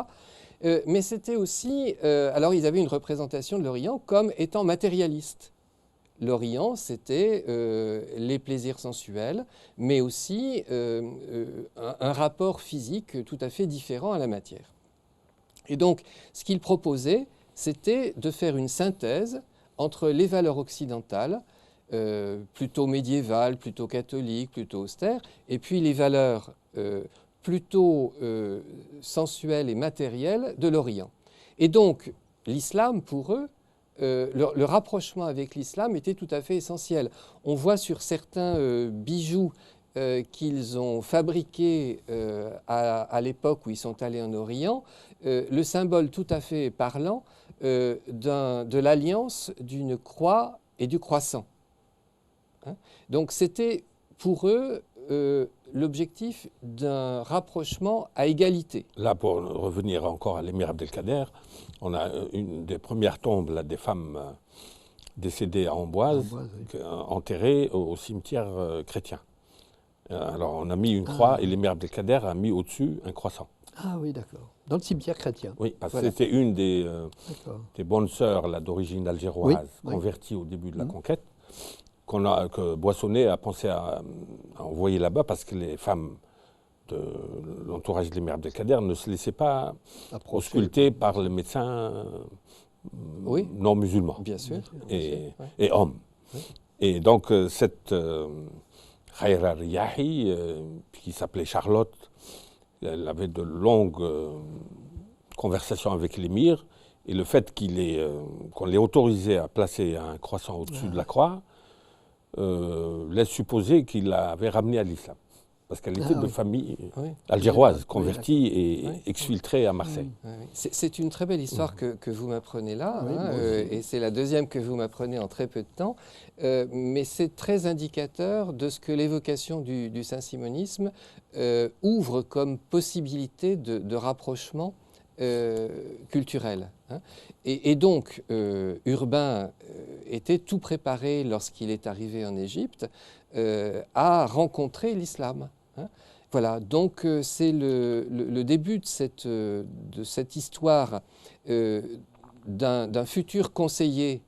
Mais c'était aussi, alors ils avaient une représentation de l'Orient comme étant matérialiste. L'Orient, c'était les plaisirs sensuels, mais aussi un rapport physique tout à fait différent à la matière. Et donc, ce qu'il proposait, c'était de faire une synthèse entre les valeurs occidentales, plutôt médiévales, plutôt catholiques, plutôt austères, et puis les valeurs plutôt sensuelles et matérielles de l'Orient. Et donc, l'islam, pour eux, le rapprochement avec l'islam était tout à fait essentiel. On voit sur certains bijoux qu'ils ont fabriqués à l'époque où ils sont allés en Orient, le symbole tout à fait parlant de l'alliance d'une croix et du croissant. Hein? Donc c'était pour eux l'objectif d'un rapprochement à égalité. Là, pour revenir encore à l'émir Abdelkader, on a une des premières tombes là, des femmes décédées à Amboise, oui. Enterrées au cimetière chrétien. Alors on a mis une croix et l'émir Abdelkader a mis au-dessus un croissant. Ah oui, d'accord. Dans le cimetière chrétien. Oui, parce que c'était une des bonnes sœurs d'origine algéroise, oui, convertie au début de la conquête, que Boissonnet a pensé à envoyer là-bas parce que les femmes de l'entourage de l'émir Abdelkader ne se laissaient pas ausculter par les médecins non musulmans. Bien sûr. Et hommes. Oui. Et donc cette Khaira Riyahi, qui s'appelait Charlotte, elle avait de longues conversations avec l'émir, et le fait qu'on l'ait autorisé à placer un croissant au-dessus de la croix laisse supposer qu'il l'avait ramenée à l'islam. Parce qu'elle était de famille algéroise, convertie et exfiltrée à Marseille. C'est une très belle histoire que vous m'apprenez là, et c'est la deuxième que vous m'apprenez en très peu de temps, mais c'est très indicateur de ce que l'évocation du saint-simonisme ouvre comme possibilité de rapprochement culturel. Hein. Et donc, Urbain était tout préparé lorsqu'il est arrivé en Égypte à rencontrer l'islam. Hein. Voilà, donc c'est le début de cette histoire d'un futur conseiller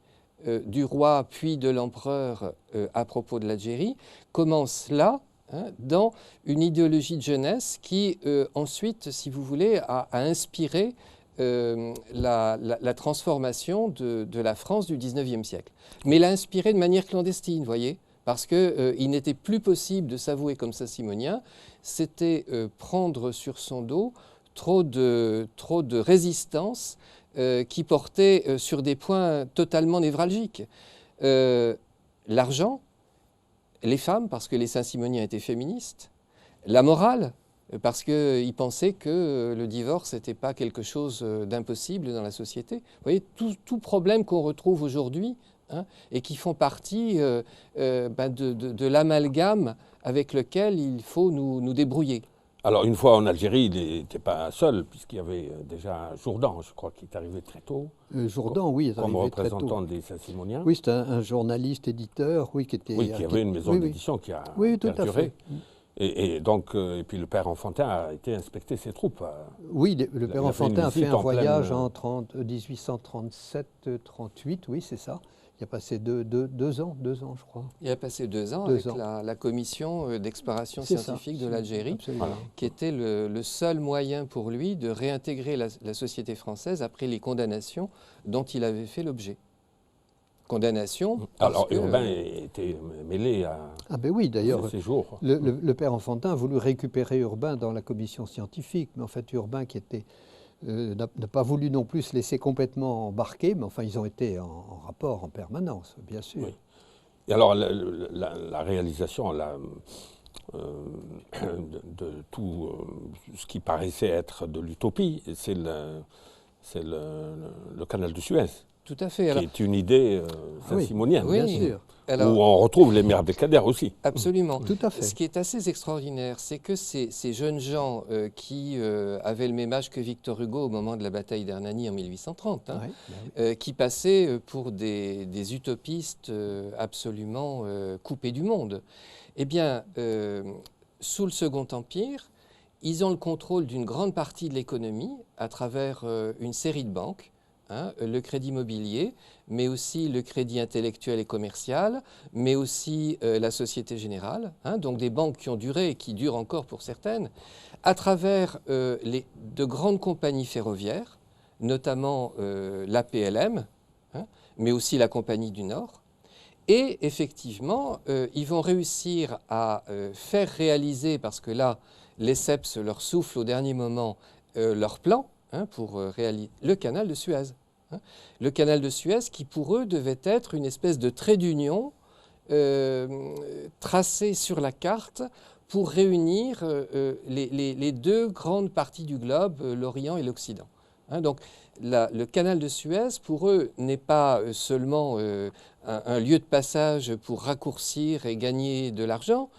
du roi puis de l'empereur à propos de l'Algérie, commence là, hein, dans une idéologie de jeunesse qui ensuite, si vous voulez, a inspiré la transformation de la France du XIXe siècle. Mais l'a inspiré de manière clandestine, vous voyez, parce qu'il n'était plus possible de s'avouer comme saint-simonien, c'était prendre sur son dos trop de résistance qui portait sur des points totalement névralgiques. L'argent, les femmes, parce que les saint-simoniens étaient féministes, la morale, parce qu'ils pensaient que le divorce n'était pas quelque chose d'impossible dans la société. Vous voyez, tout problème qu'on retrouve aujourd'hui, hein, et qui font partie de l'amalgame avec lequel il faut nous débrouiller. Alors, une fois en Algérie, il n'était pas seul, puisqu'il y avait déjà Jourdan, je crois, qui est arrivé très tôt. Jourdan, oui, est arrivé très tôt. Comme représentant des Saint-Simoniens. Oui, c'est un journaliste, éditeur, oui, qui était... Oui, qui avait une maison d'édition qui a perduré. Et donc, et puis le père Enfantin a été inspecter ses troupes. Oui, le père Enfantin a fait un voyage en 1837-38, oui, c'est ça. Il a passé deux ans, je crois. Il a passé 2 ans avec la commission d'exploration scientifique de l'Algérie, qui était le seul moyen pour lui de réintégrer la société française après les condamnations dont il avait fait l'objet. Condamnation. Alors Urbain était mêlé à ces jours. Le père Enfantin a voulu récupérer Urbain dans la commission scientifique, mais en fait Urbain qui était... n'a pas voulu non plus se laisser complètement embarquer, mais enfin, ils ont été en rapport en permanence, bien sûr. Oui. Et alors, la réalisation, de tout ce qui paraissait être de l'utopie, c'est le canal de Suez, Tout à fait. Alors, qui est une idée saint-simonienne, oui, bien sûr. alors, où on retrouve l'émir Abdelkader aussi. absolument. Tout à fait. Ce qui est assez extraordinaire, c'est que ces jeunes gens qui avaient le même âge que Victor Hugo au moment de la bataille d'Hernani en 1830, hein, Ouais, ben oui. qui passaient pour des utopistes absolument coupés du monde, eh bien, sous le Second Empire, ils ont le contrôle d'une grande partie de l'économie à travers une série de banques, hein, le crédit immobilier, mais aussi le crédit intellectuel et commercial, mais aussi la Société Générale, hein, donc des banques qui ont duré et qui durent encore pour certaines, à travers de grandes compagnies ferroviaires, notamment l'APLM, hein, mais aussi la Compagnie du Nord. Et effectivement, ils vont réussir à faire réaliser, parce que là, lesseps leur souffle au dernier moment, leur plan, hein, pour réaliser le canal de Suez. Hein. Le canal de Suez qui, pour eux, devait être une espèce de trait d'union tracé sur la carte pour réunir les deux grandes parties du globe, l'Orient et l'Occident. Hein, donc, le canal de Suez, pour eux, n'est pas seulement un lieu de passage pour raccourcir et gagner de l'argent,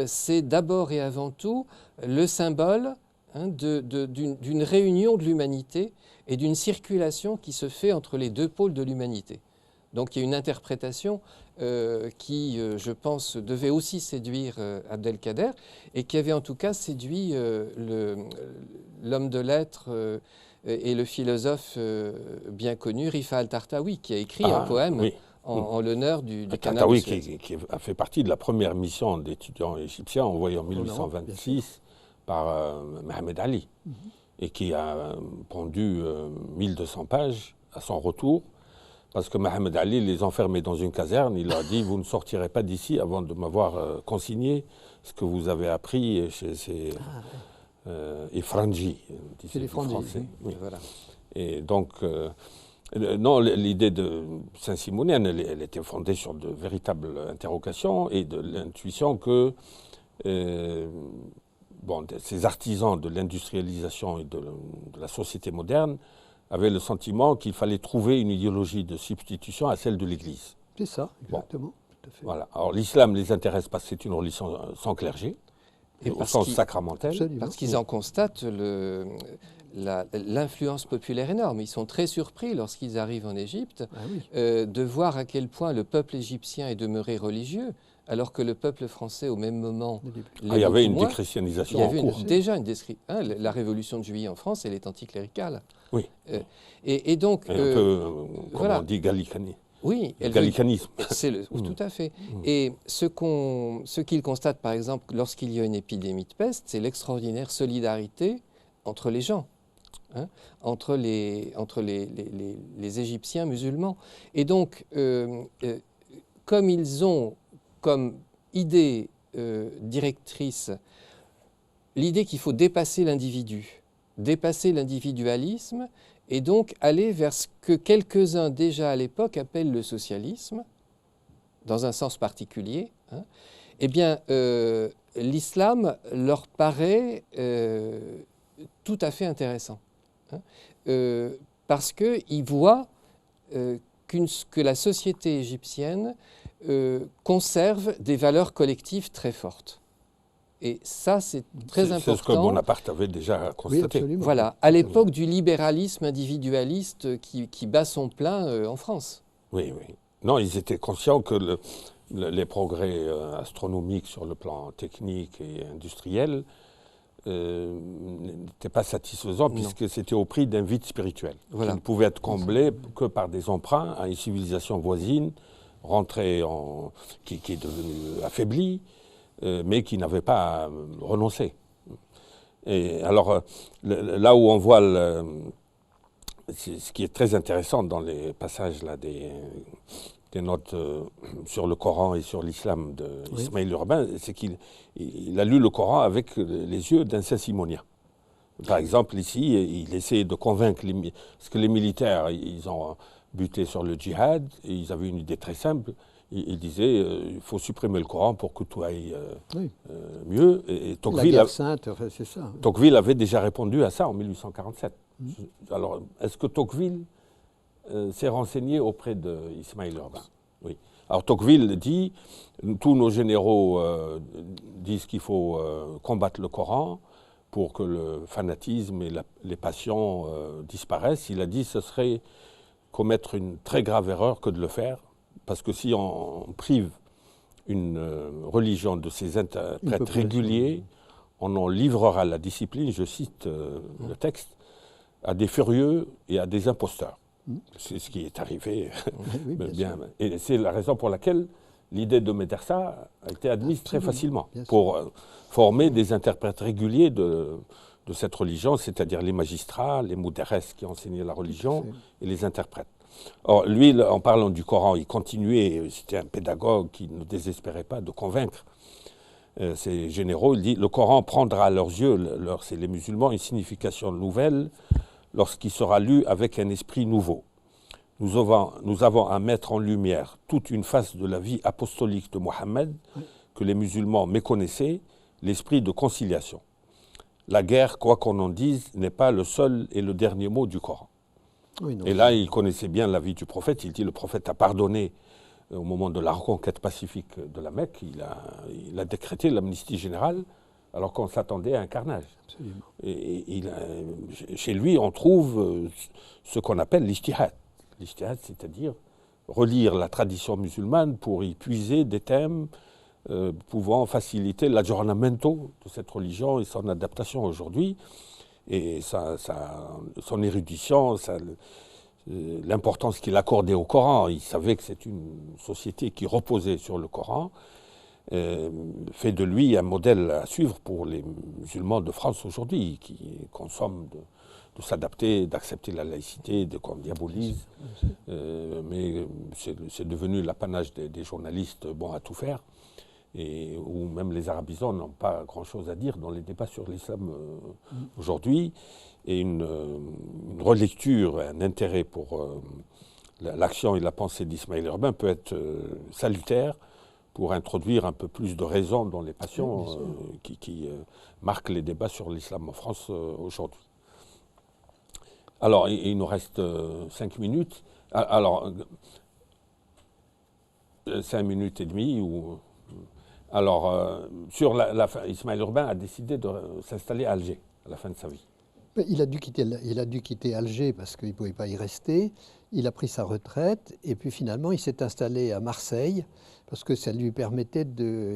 c'est d'abord et avant tout le symbole, hein, d'une réunion de l'humanité et d'une circulation qui se fait entre les deux pôles de l'humanité. Donc il y a une interprétation qui, je pense, devait aussi séduire Abdelkader et qui avait en tout cas séduit l'homme de lettres et le philosophe bien connu, Rifa al-Tartawi, qui a écrit un poème en l'honneur du canal de Suez. Qui a fait partie de la première mission d'étudiants égyptiens envoyée en 1826 par Mohamed Ali, et qui a pondu 1200 pages à son retour, parce que Mohamed Ali les enfermait dans une caserne. Il leur a dit « Vous ne sortirez pas d'ici avant de m'avoir consigné ce que vous avez appris chez ces Ifranji », Chez les Français. Oui. Voilà. Et donc, non, l'idée de Saint-Simonienne, elle était fondée sur de véritables interrogations et de l'intuition que ces artisans de l'industrialisation et de la société moderne avaient le sentiment qu'il fallait trouver une idéologie de substitution à celle de l'Église. C'est ça, exactement. Tout à fait. Voilà. Alors l'islam les intéresse parce que c'est une religion sans clergé, Et au sens sacramentel. Absolument. Parce qu'ils en constatent l'influence populaire énorme. Ils sont très surpris lorsqu'ils arrivent en Égypte Ah oui. de voir à quel point le peuple égyptien est demeuré religieux, alors que le peuple français, au même moment, Il y avait une déchristianisation en cours. déjà une description. La révolution de Juillet en France, elle est anticléricale. Oui. Et donc, Et un peu, comme voilà. on dit, gallicanisme. Oui, Le gallicanisme. tout à fait. Et ce qu'il constate, par exemple, lorsqu'il y a une épidémie de peste, c'est l'extraordinaire solidarité entre les gens, hein, entre les Égyptiens musulmans. Et donc, comme ils ont comme idée directrice l'idée qu'il faut dépasser l'individu, dépasser l'individualisme, et donc aller vers ce que quelques-uns déjà à l'époque appellent le socialisme, dans un sens particulier, hein, eh bien, l'islam leur paraît tout à fait intéressant, hein, parce qu'ils voient que la société égyptienne conserve des valeurs collectives très fortes. Et ça, c'est très important. C'est ce que Bonaparte avait déjà constaté. Oui, absolument. Voilà, à l'époque du libéralisme individualiste qui bat son plein en France. Oui, oui. Non, ils étaient conscients que les progrès astronomiques sur le plan technique et industriel n'étaient pas satisfaisants, puisque c'était au prix d'un vide spirituel, Voilà. qui ne pouvait être comblé que par des emprunts à une civilisation voisine, qui est devenue affaiblie, mais qui n'avait pas renoncé. Et alors, là où on voit ce qui est très intéressant dans les passages là, des notes sur le Coran et sur l'islam d'Ismaël Urbain, c'est qu'il a lu le Coran avec les yeux d'un Saint-Simonien. Par exemple, ici, il essaie de convaincre, parce que les militaires, ils ont buté sur le djihad, et ils avaient une idée très simple. Il disait il faut supprimer le Coran pour que tout aille Oui. mieux. Et La guerre sainte, enfin, c'est ça. Tocqueville avait déjà répondu à ça en 1847. Alors, est-ce que Tocqueville s'est renseigné auprès d'Ismaël Urbain? Oui. Alors Tocqueville dit, tous nos généraux disent qu'il faut combattre le Coran pour que le fanatisme et les passions disparaissent. Il a dit que ce serait commettre une très grave erreur que de le faire, parce que si on prive une religion de ses interprètes réguliers, on en livrera la discipline, je cite le texte, à des furieux et à des imposteurs. C'est ce qui est arrivé. Oui, bien. Et c'est la raison pour laquelle l'idée de Médersa a été admise très facilement pour former des interprètes réguliers de cette religion, c'est-à-dire les magistrats, les mouderès qui enseignaient la religion et les interprètes. Or, lui, en parlant du Coran, il continuait, c'était un pédagogue qui ne désespérait pas de convaincre ces généraux. Il dit « Le Coran prendra à leurs yeux, c'est les musulmans, une signification nouvelle lorsqu'il sera lu avec un esprit nouveau. Nous avons à mettre en lumière toute une face de la vie apostolique de Mohammed que les musulmans méconnaissaient, l'esprit de conciliation. La guerre, quoi qu'on en dise, n'est pas le seul et le dernier mot du Coran. » Oui, et là, il connaissait bien la vie du prophète. Il dit le prophète a pardonné au moment de la reconquête pacifique de la Mecque. Il a décrété l'amnistie générale alors qu'on s'attendait à un carnage. Et chez lui, on trouve ce qu'on appelle l'ijtihad. L'ijtihad, c'est-à-dire relire la tradition musulmane pour y puiser des thèmes pouvant faciliter l'aggiornamento de cette religion et son adaptation aujourd'hui. Et son érudition, l'importance qu'il accordait au Coran, il savait que c'est une société qui reposait sur le Coran, fait de lui un modèle à suivre pour les musulmans de France aujourd'hui, qui consomment de s'adapter, d'accepter la laïcité, qu'on diabolise. Mais c'est devenu l'apanage des journalistes bons à tout faire. Et où même les arabisants n'ont pas grand-chose à dire dans les débats sur l'islam aujourd'hui, et une relecture, un intérêt pour l'action et la pensée d'Ismaël Urbain peut être salutaire pour introduire un peu plus de raison dans les passions qui marquent les débats sur l'islam en France aujourd'hui. Alors, il nous reste 5 minutes. Alors, 5 minutes et demie ou... Alors, sur la fin, Ismaël Urbain a décidé de s'installer à Alger à la fin de sa vie. Il a dû quitter Alger parce qu'il ne pouvait pas y rester. Il a pris sa retraite et puis finalement il s'est installé à Marseille parce que ça lui permettait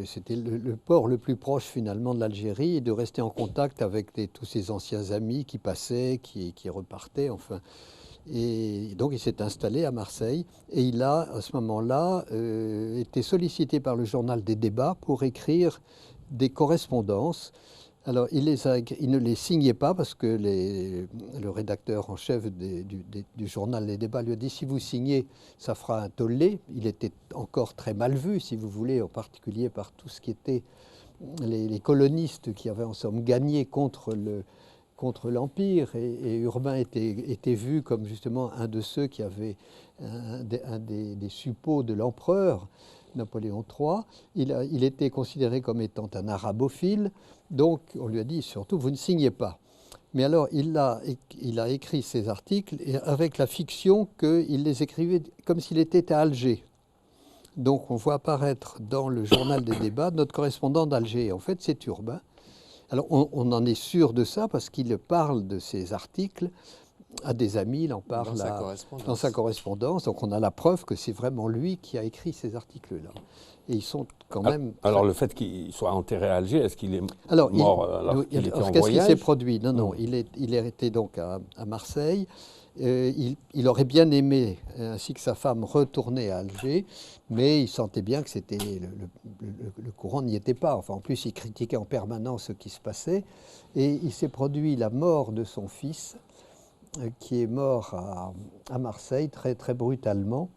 c'était le port le plus proche finalement de l'Algérie et de rester en contact avec tous ses anciens amis qui passaient, qui repartaient, enfin. Et donc il s'est installé à Marseille et il a à ce moment-là été sollicité par le journal des débats pour écrire des correspondances. Alors il ne les signait pas parce que le rédacteur en chef du journal des débats lui a dit si vous signez ça fera un tollé. Il était encore très mal vu si vous voulez, en particulier par tout ce qui était les colonistes qui avaient en somme gagné contre l'Empire, et Urbain était vu comme justement un de ceux qui avaient un des suppôts de l'empereur Napoléon III. Il était considéré comme étant un arabophile, donc on lui a dit surtout vous ne signez pas. Mais alors il a écrit ces articles avec la fiction qu'il les écrivait comme s'il était à Alger. Donc on voit apparaître dans le journal des débats notre correspondant d'Alger. En fait c'est Urbain. Alors, on en est sûr de ça parce qu'il parle de ces articles à des amis, il en parle dans sa correspondance. Donc, on a la preuve que c'est vraiment lui qui a écrit ces articles-là. Et ils sont quand même... Alors, le fait qu'il soit enterré à Alger, est-ce qu'il est mort alors qu'il était en voyage? Qu'est-ce qui s'est produit? Non, il était donc à Marseille. Il aurait bien aimé, ainsi que sa femme, retourner à Alger, mais il sentait bien que le courant n'y était pas. Enfin, en plus, il critiquait en permanence ce qui se passait. Et il s'est produit la mort de son fils, qui est mort à Marseille, très, très brutalement.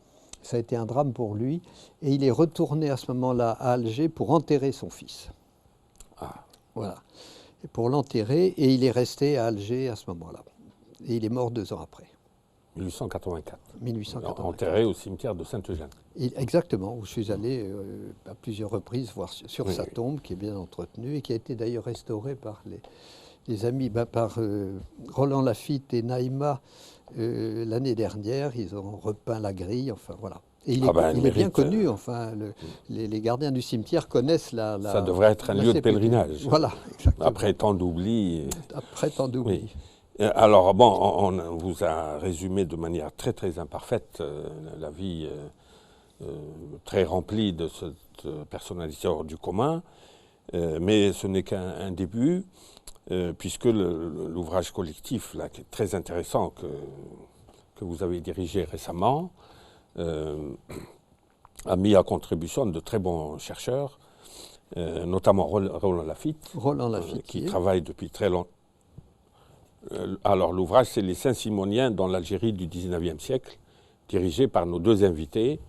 Ça a été un drame pour lui. Et il est retourné à ce moment-là à Alger pour enterrer son fils. Voilà. Et pour l'enterrer, et il est resté à Alger à ce moment-là. Et il est mort 2 ans après. 1884. 1884. Enterré au cimetière de Saint-Eugène. Exactement, où je suis allé à plusieurs reprises voir sur Oui, sa oui. tombe, qui est bien entretenue et qui a été d'ailleurs restaurée par les amis, par Roland Lafitte et Naïma l'année dernière. Ils ont repeint la grille, enfin voilà. Et il est bien connu, enfin, les gardiens du cimetière connaissent ça devrait être un lieu de pèlerinage. Voilà, exactement. Après tant d'oubli. Après tant d'oubli. Oui. Alors, bon, on vous a résumé de manière très, très imparfaite la vie très remplie de cette personnalité hors du commun, mais ce n'est qu'un début, puisque l'ouvrage collectif, là, qui est très intéressant, que vous avez dirigé récemment, a mis à contribution de très bons chercheurs, notamment Roland Lafitte, qui travaille depuis très longtemps. Alors l'ouvrage, c'est Les Saint-Simoniens dans l'Algérie du XIXe siècle, dirigé par nos deux invités,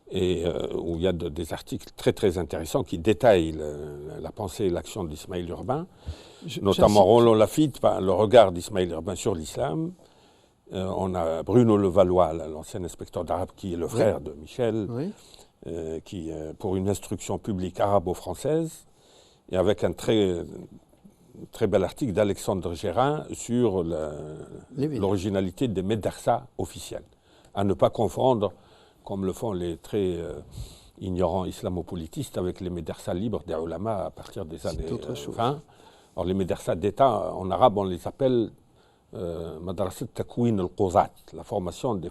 et où il y a des articles très très intéressants qui détaillent la pensée et l'action d'Ismaël Urbain, notamment Roland Lafitte, le regard d'Ismaël Urbain sur l'islam. On a Bruno Levallois, l'ancien inspecteur d'arabe, qui est le frère de Michel, qui pour une instruction publique arabo-française, et avec un très bel article d'Alexandre Gérin sur l'originalité des médarsas officiels. À ne pas confondre, comme le font les très ignorants islamopolitistes, avec les médarsas libres des ulama à partir des années 20. Alors les médarsas d'État, en arabe, on les appelle Madrasat Takwin al-Quzat, la formation des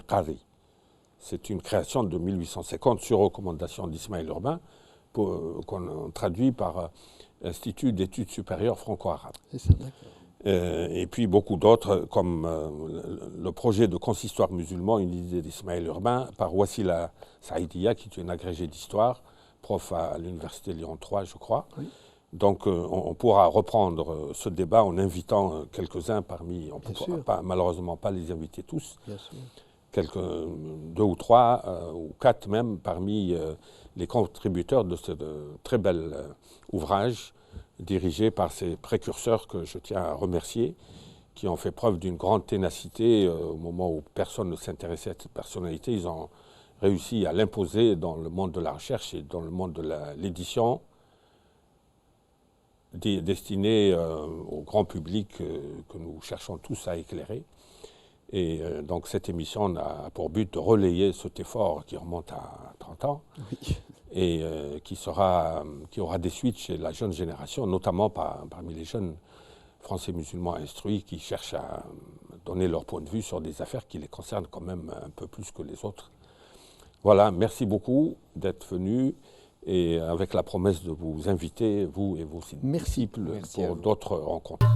qadis. C'est une création de 1850 sur recommandation d'Ismaël Urbain, qu'on traduit par Institut d'études supérieures franco-arabes. Et puis beaucoup d'autres, comme le projet de consistoire musulman, une idée d'Ismaël Urbain, par Wassila Saïdia, qui est une agrégée d'histoire, prof à l'université Lyon 3, je crois. Oui. Donc on pourra reprendre ce débat en invitant quelques-uns parmi, on ne pourra malheureusement pas les inviter tous, deux ou trois ou quatre même parmi les contributeurs de ce très bel ouvrage dirigé par ces précurseurs que je tiens à remercier, qui ont fait preuve d'une grande ténacité au moment où personne ne s'intéressait à cette personnalité. Ils ont réussi à l'imposer dans le monde de la recherche et dans le monde de l'édition, destiné au grand public que nous cherchons tous à éclairer. Et donc cette émission a pour but de relayer cet effort qui remonte à 30 ans et qui aura des suites chez la jeune génération, notamment parmi les jeunes Français musulmans instruits qui cherchent à donner leur point de vue sur des affaires qui les concernent quand même un peu plus que les autres. Voilà, merci beaucoup d'être venus et avec la promesse de vous inviter, vous et vos disciples, pour d'autres rencontres.